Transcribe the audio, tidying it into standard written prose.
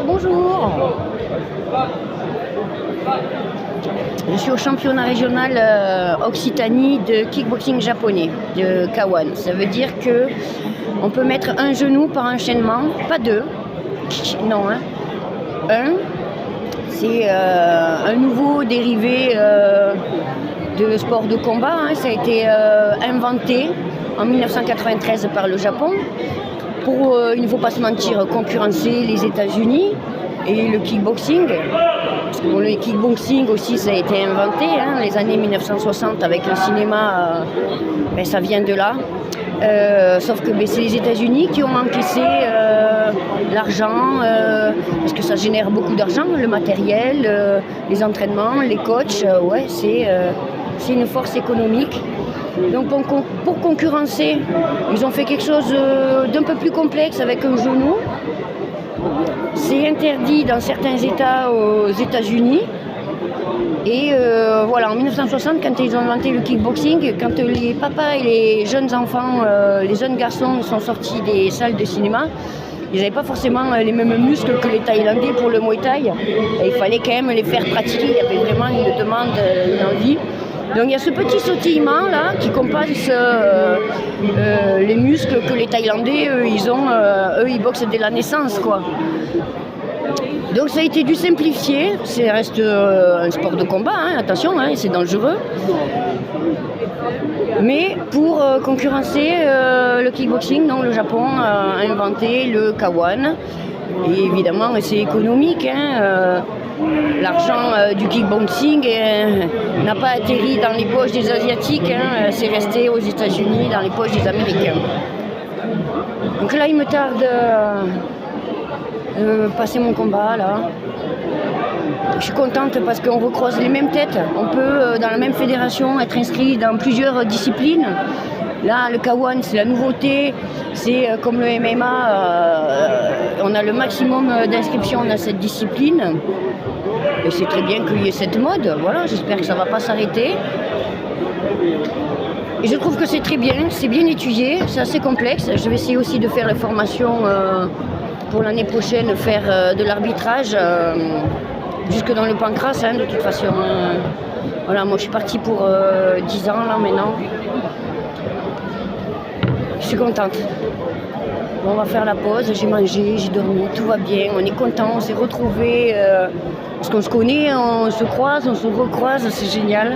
Bonjour. Je suis au championnat régional Occitanie de kickboxing japonais, de K1. Ça veut dire que on peut mettre un genou par enchaînement, pas deux, non, hein. Un. C'est un nouveau dérivé de sport de combat. Hein. Ça a été inventé en 1993 par le Japon pour, il ne faut pas se mentir, concurrencer les États-Unis et le kickboxing. Parce que le kickboxing aussi, ça a été inventé, hein, les années 1960 avec le cinéma, ça vient de là. Sauf que c'est les États-Unis qui ont encaissé l'argent, parce que ça génère beaucoup d'argent, le matériel, les entraînements, les coachs, c'est une force économique. Donc pour concurrencer, ils ont fait quelque chose d'un peu plus complexe avec un genou. C'est interdit dans certains États aux États-Unis. Et en 1960, quand ils ont inventé le kickboxing, quand les papas et les jeunes enfants, les jeunes garçons sont sortis des salles de cinéma, ils n'avaient pas forcément les mêmes muscles que les Thaïlandais pour le Muay Thai. Et il fallait quand même les faire pratiquer, il y avait vraiment une demande, une envie. Donc il y a ce petit sautillement là qui compense les muscles que les Thaïlandais, ils boxent dès la naissance, quoi. Donc ça a été dû simplifier, ça reste un sport de combat, hein, attention, hein, c'est dangereux. Mais pour concurrencer le kickboxing, donc, le Japon a inventé le K1. Et évidemment, c'est économique. Hein, l'argent du kickboxing n'a pas atterri dans les poches des Asiatiques, hein, c'est resté aux États-Unis, dans les poches des Américains. Donc là, il me tarde passer mon combat, là. Je suis contente parce qu'on recroise les mêmes têtes. On peut, dans la même fédération, être inscrit dans plusieurs disciplines. Là, le K1, c'est la nouveauté. C'est comme le MMA, on a le maximum d'inscriptions dans cette discipline. Et c'est très bien qu'il y ait cette mode. Voilà, j'espère que ça ne va pas s'arrêter. Et je trouve que c'est très bien, c'est bien étudié, c'est assez complexe. Je vais essayer aussi de faire les formations pour l'année prochaine, faire de l'arbitrage jusque dans le pancras, hein, de toute façon. Voilà, moi je suis partie pour 10 ans là maintenant. Je suis contente. Bon, on va faire la pause, j'ai mangé, j'ai dormi, tout va bien, on est content, on s'est retrouvés. Parce qu'on se connaît, on se croise, on se recroise, c'est génial.